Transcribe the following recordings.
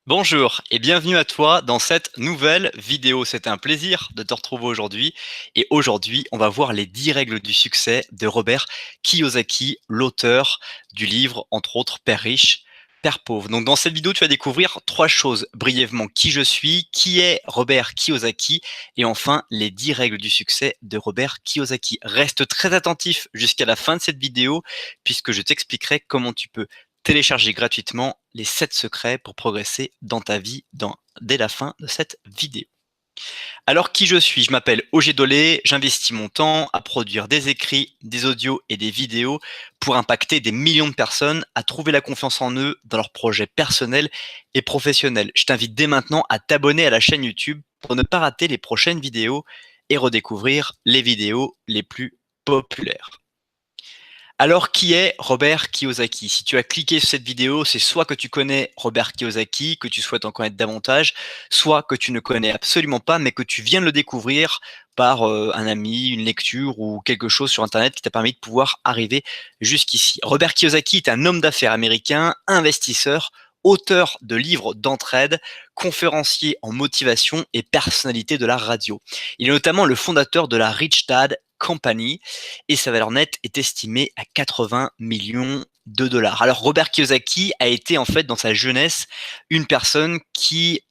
Bonjour et bienvenue à toi dans cette nouvelle vidéo. C'est un plaisir de te retrouver aujourd'hui. Et aujourd'hui, on va voir les 10 règles du succès de Robert Kiyosaki, l'auteur du livre, entre autres, Père riche, Père pauvre. Donc dans cette vidéo, tu vas découvrir 3 choses brièvement. Qui je suis, qui est Robert Kiyosaki et enfin les 10 règles du succès de Robert Kiyosaki. Reste très attentif jusqu'à la fin de cette vidéo puisque je t'expliquerai comment tu peux télécharger gratuitement les 7 secrets pour progresser dans ta vie dès la fin de cette vidéo. Alors qui je suis? Je m'appelle Ogé Dolé, j'investis mon temps à produire des écrits, des audios et des vidéos pour impacter des millions de personnes à trouver la confiance en eux dans leurs projets personnels et professionnels. Je t'invite dès maintenant à t'abonner à la chaîne YouTube pour ne pas rater les prochaines vidéos et redécouvrir les vidéos les plus populaires. Alors, qui est Robert Kiyosaki? Si tu as cliqué sur cette vidéo, c'est soit que tu connais Robert Kiyosaki, que tu souhaites en connaître davantage, soit que tu ne connais absolument pas, mais que tu viens de le découvrir par un ami, une lecture ou quelque chose sur Internet qui t'a permis de pouvoir arriver jusqu'ici. Robert Kiyosaki est un homme d'affaires américain, investisseur, auteur de livres d'entraide, conférencier en motivation et personnalité de la radio. Il est notamment le fondateur de la Rich Dad Company et sa valeur nette est estimée à 80 millions de dollars. Alors Robert Kiyosaki a été en fait dans sa jeunesse une personne qui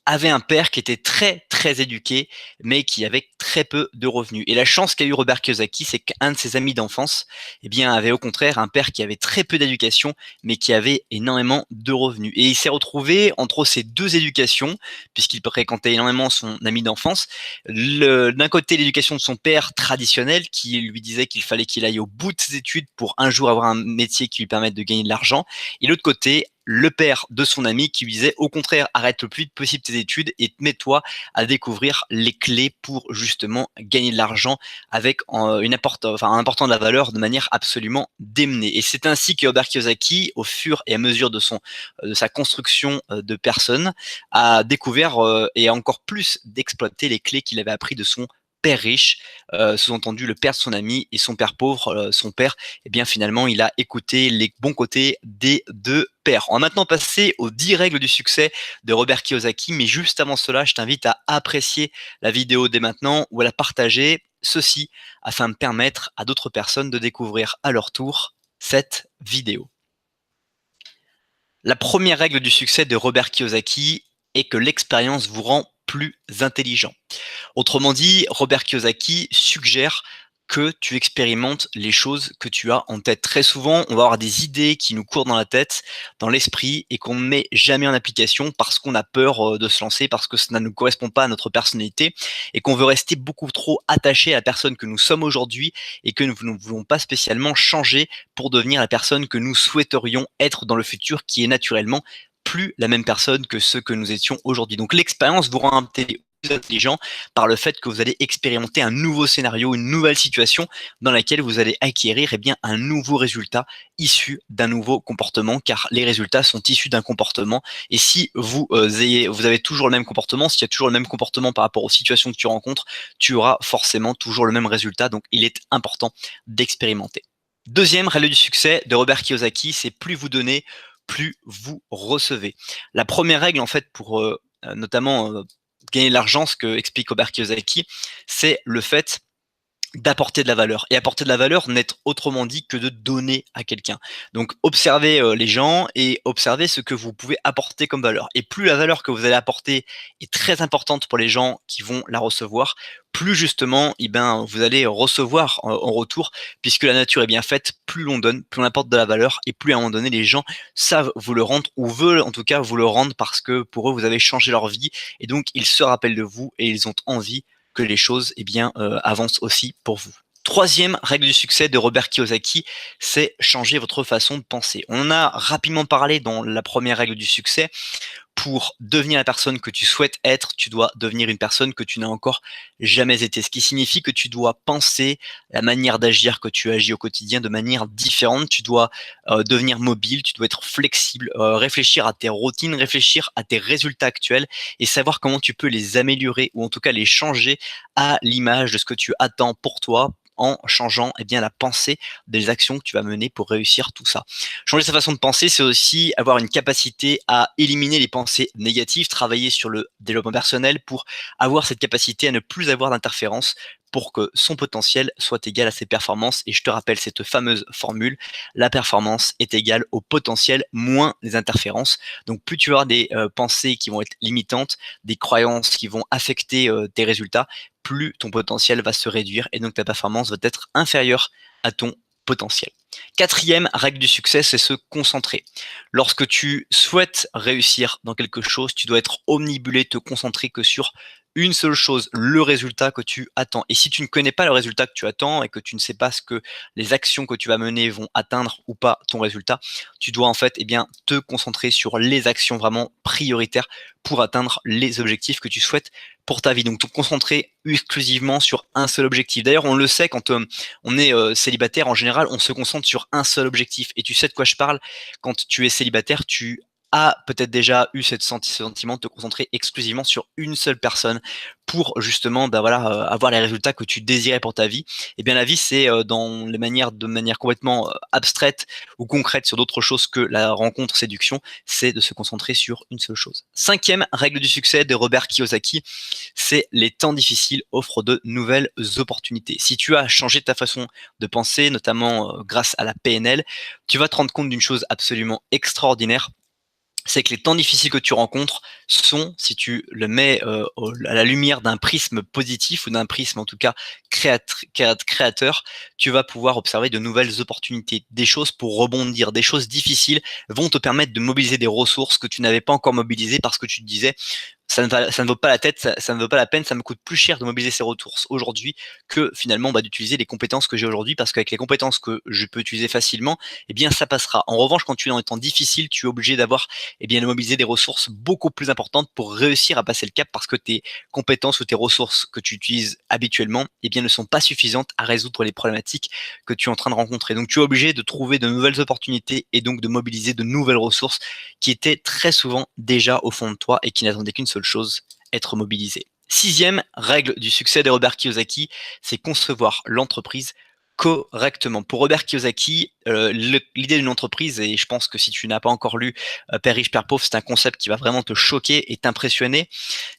avait un père qui était très éduqué, mais qui avait très peu de revenus. Et la chance qu'a eu Robert Kiyosaki, c'est qu'un de ses amis d'enfance, eh bien, avait au contraire un père qui avait très peu d'éducation, mais qui avait énormément de revenus. Et il s'est retrouvé entre ces deux éducations, puisqu'il fréquentait énormément son ami d'enfance. D'un côté, l'éducation de son père traditionnel, qui lui disait qu'il fallait qu'il aille au bout de ses études pour un jour avoir un métier qui lui permette de gagner de l'argent. Et l'autre côté, le père de son ami qui lui disait au contraire arrête le plus vite possible tes études et mets-toi à découvrir les clés pour justement gagner de l'argent avec un important de la valeur de manière absolument démenée. Et c'est ainsi que Robert Kiyosaki, au fur et à mesure de sa construction de personne, a découvert et encore plus d'exploiter les clés qu'il avait appris de son père riche, sous-entendu le père de son ami, et son père pauvre, son père, eh bien finalement il a écouté les bons côtés des deux pères. On va maintenant passer aux 10 règles du succès de Robert Kiyosaki, mais juste avant cela, je t'invite à apprécier la vidéo dès maintenant ou à la partager, ceci afin de permettre à d'autres personnes de découvrir à leur tour cette vidéo. La première règle du succès de Robert Kiyosaki est que l'expérience vous rend plus intelligent. Autrement dit, Robert Kiyosaki suggère que tu expérimentes les choses que tu as en tête. Très souvent, on va avoir des idées qui nous courent dans la tête, dans l'esprit, et qu'on ne met jamais en application parce qu'on a peur de se lancer, parce que ça ne correspond pas à notre personnalité, et qu'on veut rester beaucoup trop attaché à la personne que nous sommes aujourd'hui, et que nous ne voulons pas spécialement changer pour devenir la personne que nous souhaiterions être dans le futur, qui est naturellement plus la même personne que ce que nous étions aujourd'hui. Donc l'expérience vous rend plus intelligent par le fait que vous allez expérimenter un nouveau scénario, une nouvelle situation dans laquelle vous allez acquérir un nouveau résultat issu d'un nouveau comportement, car les résultats sont issus d'un comportement. Et si vous avez toujours le même comportement, s'il y a toujours le même comportement par rapport aux situations que tu rencontres, tu auras forcément toujours le même résultat. Donc il est important d'expérimenter. Deuxième règle du succès de Robert Kiyosaki, c'est plus vous donnez, plus vous recevez. La première règle, en fait, pour notamment gagner de l'argent, ce que explique Robert Kiyosaki, c'est le fait d'apporter de la valeur. Et apporter de la valeur n'est autrement dit que de donner à quelqu'un. Donc observez les gens et observez ce que vous pouvez apporter comme valeur. Et plus la valeur que vous allez apporter est très importante pour les gens qui vont la recevoir, plus justement vous allez recevoir en retour, puisque la nature est bien faite, plus l'on donne, plus on apporte de la valeur, et plus à un moment donné les gens savent vous le rendre, ou veulent en tout cas vous le rendre, parce que pour eux vous avez changé leur vie, et donc ils se rappellent de vous et ils ont envie que les choses avancent aussi pour vous. Troisième règle du succès de Robert Kiyosaki, c'est changer votre façon de penser. On en a rapidement parlé dans la première règle du succès. Pour devenir la personne que tu souhaites être, tu dois devenir une personne que tu n'as encore jamais été. Ce qui signifie que tu dois penser la manière d'agir que tu agis au quotidien de manière différente. Tu dois devenir mobile, tu dois être flexible, réfléchir à tes routines, réfléchir à tes résultats actuels et savoir comment tu peux les améliorer ou en tout cas les changer à l'image de ce que tu attends pour toi en changeant la pensée des actions que tu vas mener pour réussir tout ça. Changer sa façon de penser, c'est aussi avoir une capacité à éliminer les pensées pensées négatives, travailler sur le développement personnel pour avoir cette capacité à ne plus avoir d'interférence pour que son potentiel soit égal à ses performances. Et je te rappelle cette fameuse formule, la performance est égale au potentiel moins les interférences. Donc plus tu vas avoir des pensées qui vont être limitantes, des croyances qui vont affecter tes résultats, plus ton potentiel va se réduire et donc ta performance va être inférieure à ton potentiel. Quatrième règle du succès, c'est se concentrer. Lorsque tu souhaites réussir dans quelque chose, tu dois être omnibulé, te concentrer que sur une seule chose, le résultat que tu attends. Et si tu ne connais pas le résultat que tu attends et que tu ne sais pas ce que les actions que tu vas mener vont atteindre ou pas ton résultat, tu dois en fait te concentrer sur les actions vraiment prioritaires pour atteindre les objectifs que tu souhaites pour ta vie. Donc te concentrer exclusivement sur un seul objectif. D'ailleurs, on le sait quand on est célibataire, en général, on se concentre sur un seul objectif. Et tu sais de quoi je parle. Quand tu es célibataire, tu as peut-être déjà eu ce sentiment de te concentrer exclusivement sur une seule personne pour justement avoir les résultats que tu désirais pour ta vie. Et bien la vie, c'est de manière complètement abstraite ou concrète sur d'autres choses que la rencontre séduction, c'est de se concentrer sur une seule chose. Cinquième règle du succès de Robert Kiyosaki, c'est les temps difficiles offrent de nouvelles opportunités. Si tu as changé ta façon de penser, notamment grâce à la PNL, tu vas te rendre compte d'une chose absolument extraordinaire, c'est que les temps difficiles que tu rencontres sont, si tu le mets à la lumière d'un prisme positif ou d'un prisme en tout cas créateur, tu vas pouvoir observer de nouvelles opportunités, des choses pour rebondir, des choses difficiles vont te permettre de mobiliser des ressources que tu n'avais pas encore mobilisées parce que tu te disais ça ne vaut pas la tête, ça ne vaut pas la peine, ça me coûte plus cher de mobiliser ces ressources aujourd'hui que finalement d'utiliser les compétences que j'ai aujourd'hui parce qu'avec les compétences que je peux utiliser facilement, eh bien ça passera. En revanche, quand tu es dans des temps difficiles, tu es obligé d'avoir de mobiliser des ressources beaucoup plus importantes pour réussir à passer le cap parce que tes compétences ou tes ressources que tu utilises habituellement ne sont pas suffisantes à résoudre les problématiques que tu es en train de rencontrer. Donc tu es obligé de trouver de nouvelles opportunités et donc de mobiliser de nouvelles ressources qui étaient très souvent déjà au fond de toi et qui n'attendaient qu'une seule chose, être mobilisées. Sixième règle du succès de Robert Kiyosaki, c'est concevoir l'entreprise correctement. Pour Robert Kiyosaki, l'idée d'une entreprise, et je pense que si tu n'as pas encore lu Père riche, Père pauvre, c'est un concept qui va vraiment te choquer et t'impressionner,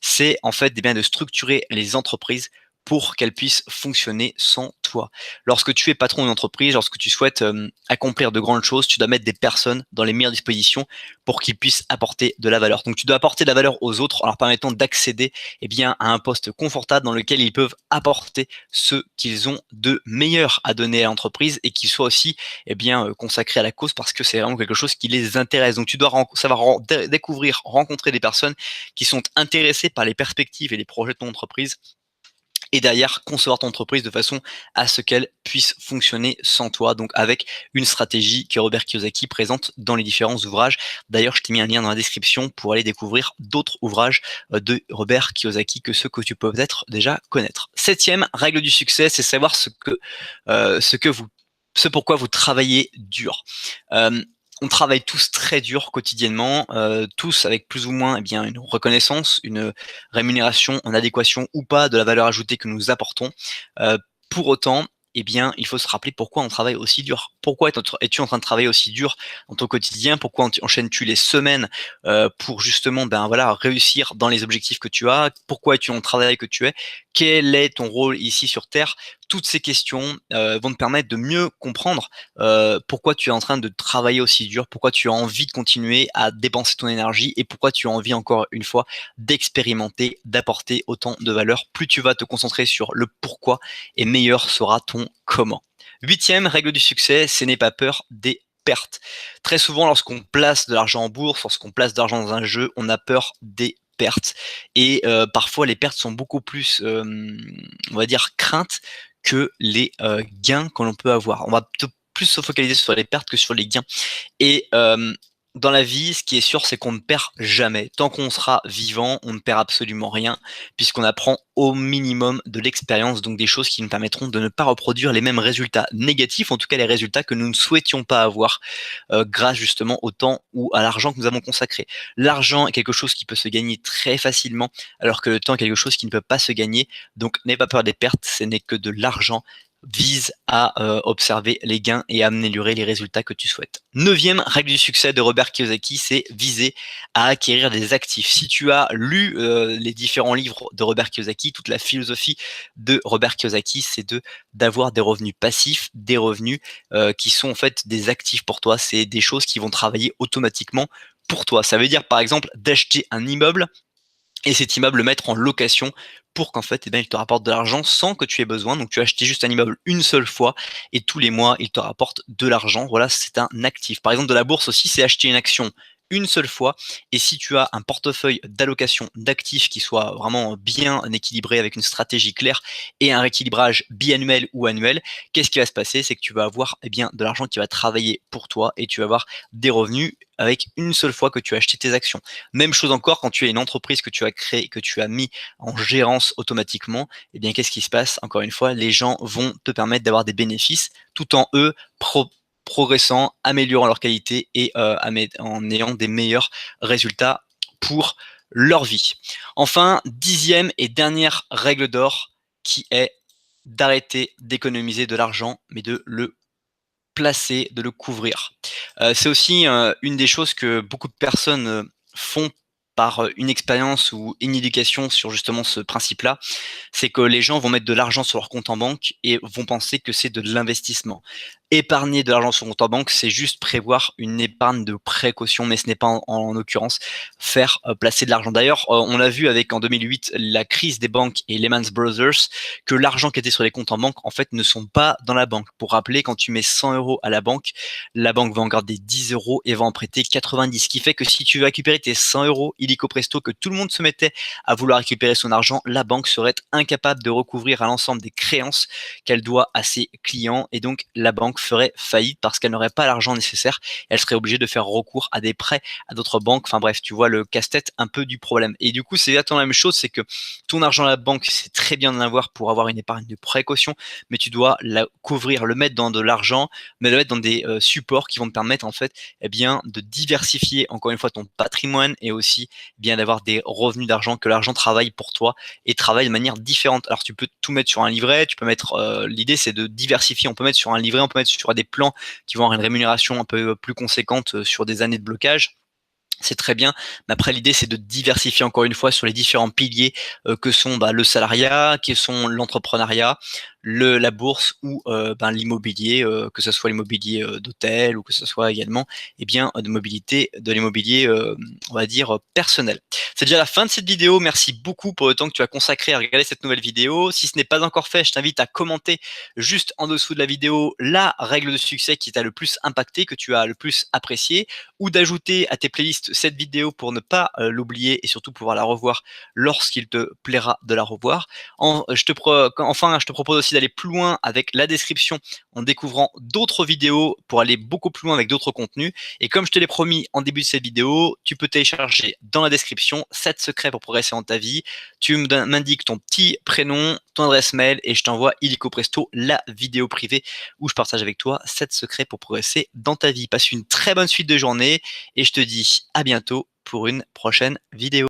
c'est en fait de structurer les entreprises pour qu'elles puissent fonctionner sans toi. Lorsque tu es patron d'une entreprise, lorsque tu souhaites accomplir de grandes choses, tu dois mettre des personnes dans les meilleures dispositions pour qu'ils puissent apporter de la valeur. Donc tu dois apporter de la valeur aux autres en leur permettant d'accéder à un poste confortable dans lequel ils peuvent apporter ce qu'ils ont de meilleur à donner à l'entreprise et qu'ils soient aussi consacrés à la cause parce que c'est vraiment quelque chose qui les intéresse. Donc tu dois savoir découvrir, rencontrer des personnes qui sont intéressées par les perspectives et les projets de ton entreprise et derrière concevoir ton entreprise de façon à ce qu'elle puisse fonctionner sans toi, donc avec une stratégie que Robert Kiyosaki présente dans les différents ouvrages. D'ailleurs, je t'ai mis un lien dans la description pour aller découvrir d'autres ouvrages de Robert Kiyosaki que ceux que tu peux peut-être déjà connaître. Septième règle du succès, c'est savoir ce pourquoi vous travaillez dur. On travaille tous très dur quotidiennement, tous avec plus ou moins une reconnaissance, une rémunération en adéquation ou pas de la valeur ajoutée que nous apportons. Pour autant, il faut se rappeler pourquoi on travaille aussi dur. Pourquoi es-tu en train de travailler aussi dur dans ton quotidien? Pourquoi enchaînes-tu les semaines pour justement réussir dans les objectifs que tu as? Pourquoi es-tu en travail que tu es? Quel est ton rôle ici sur Terre? Toutes ces questions vont te permettre de mieux comprendre pourquoi tu es en train de travailler aussi dur, pourquoi tu as envie de continuer à dépenser ton énergie et pourquoi tu as envie encore une fois d'expérimenter, d'apporter autant de valeur. Plus tu vas te concentrer sur le pourquoi et meilleur sera ton comment. Huitième règle du succès, c'est n'aie pas peur des pertes. Très souvent, lorsqu'on place de l'argent en bourse, lorsqu'on place de l'argent dans un jeu, on a peur des pertes. Et parfois, les pertes sont beaucoup plus, on va dire, craintes que les gains que l'on peut avoir. On va plus se focaliser sur les pertes que sur les gains. Et dans la vie, ce qui est sûr, c'est qu'on ne perd jamais. Tant qu'on sera vivant, on ne perd absolument rien, puisqu'on apprend au minimum de l'expérience, donc des choses qui nous permettront de ne pas reproduire les mêmes résultats négatifs, en tout cas les résultats que nous ne souhaitions pas avoir, grâce justement au temps ou à l'argent que nous avons consacré. L'argent est quelque chose qui peut se gagner très facilement, alors que le temps est quelque chose qui ne peut pas se gagner. Donc n'aie pas peur des pertes, ce n'est que de l'argent. vise à observer les gains et améliorer les résultats que tu souhaites. 9e règle du succès de Robert Kiyosaki, c'est viser à acquérir des actifs. Si tu as lu les différents livres de Robert Kiyosaki, toute la philosophie de Robert Kiyosaki, c'est d'avoir des revenus passifs, des revenus qui sont en fait des actifs pour toi. C'est des choses qui vont travailler automatiquement pour toi. Ça veut dire par exemple d'acheter un immeuble et cet immeuble le mettre en location pour qu'en fait, il te rapporte de l'argent sans que tu aies besoin. Donc, tu as acheté juste un immeuble une seule fois et tous les mois, il te rapporte de l'argent. Voilà, c'est un actif. Par exemple, de la bourse aussi, c'est acheter une action une seule fois. Et si tu as un portefeuille d'allocation d'actifs qui soit vraiment bien équilibré avec une stratégie claire et un rééquilibrage biannuel ou annuel, qu'est-ce qui va se passer? C'est que tu vas avoir de l'argent qui va travailler pour toi et tu vas avoir des revenus avec une seule fois que tu as acheté tes actions. Même chose encore quand tu as une entreprise que tu as créée, que tu as mis en gérance automatiquement, qu'est-ce qui se passe? Encore une fois, les gens vont te permettre d'avoir des bénéfices tout en eux progressant, améliorant leur qualité et en ayant des meilleurs résultats pour leur vie. Enfin, 10e et dernière règle d'or qui est d'arrêter d'économiser de l'argent, mais de le placer, de le couvrir. C'est aussi une des choses que beaucoup de personnes font par une expérience ou une éducation sur justement ce principe-là, c'est que les gens vont mettre de l'argent sur leur compte en banque et vont penser que c'est de l'investissement. Épargner de l'argent sur son compte en banque, c'est juste prévoir une épargne de précaution, mais ce n'est pas en l'occurrence faire placer de l'argent. D'ailleurs, on l'a vu avec en 2008 la crise des banques et Lehman Brothers, que l'argent qui était sur les comptes en banque en fait ne sont pas dans la banque. Pour rappeler, quand tu mets 100 euros à la banque va en garder 10 euros et va en prêter 90. Ce qui fait que si tu veux récupérer tes 100 euros illico presto, que tout le monde se mettait à vouloir récupérer son argent, la banque serait incapable de recouvrir à l'ensemble des créances qu'elle doit à ses clients et donc la banque ferait faillite parce qu'elle n'aurait pas l'argent nécessaire. Elle serait obligée de faire recours à des prêts à d'autres banques. Enfin bref, tu vois le casse-tête un peu du problème. Et du coup, c'est exactement la même chose, c'est que ton argent à la banque, c'est très bien d'en avoir pour avoir une épargne de précaution, mais tu dois la couvrir, le mettre dans de l'argent, mais le mettre dans des supports qui vont te permettre en fait de diversifier encore une fois ton patrimoine et aussi d'avoir des revenus d'argent, que l'argent travaille pour toi et travaille de manière différente. Alors tu peux tout mettre sur un livret, tu peux mettre, l'idée c'est de diversifier, on peut mettre sur un livret, on peut mettre sur des plans qui vont avoir une rémunération un peu plus conséquente sur des années de blocage. C'est très bien, mais après l'idée c'est de diversifier encore une fois sur les différents piliers que sont le salariat, qui sont l'entrepreneuriat, la bourse ou l'immobilier, que ce soit l'immobilier d'hôtel ou que ce soit également de l'immobilier on va dire personnel. C'est déjà la fin de cette vidéo, merci beaucoup pour le temps que tu as consacré à regarder cette nouvelle vidéo. Si ce n'est pas encore fait, je t'invite à commenter juste en dessous de la vidéo la règle de succès qui t'a le plus impacté, que tu as le plus apprécié, ou d'ajouter à tes playlists cette vidéo pour ne pas l'oublier et surtout pouvoir la revoir lorsqu'il te plaira de la revoir. Enfin, je te propose aussi d'aller plus loin avec la description en découvrant d'autres vidéos pour aller beaucoup plus loin avec d'autres contenus. Et comme je te l'ai promis en début de cette vidéo, tu peux télécharger dans la description 7 secrets pour progresser dans ta vie. Tu m'indiques ton petit prénom, ton adresse mail et je t'envoie illico presto la vidéo privée où je partage avec toi 7 secrets pour progresser dans ta vie. Passe une très bonne suite de journée et je te dis à bientôt pour une prochaine vidéo.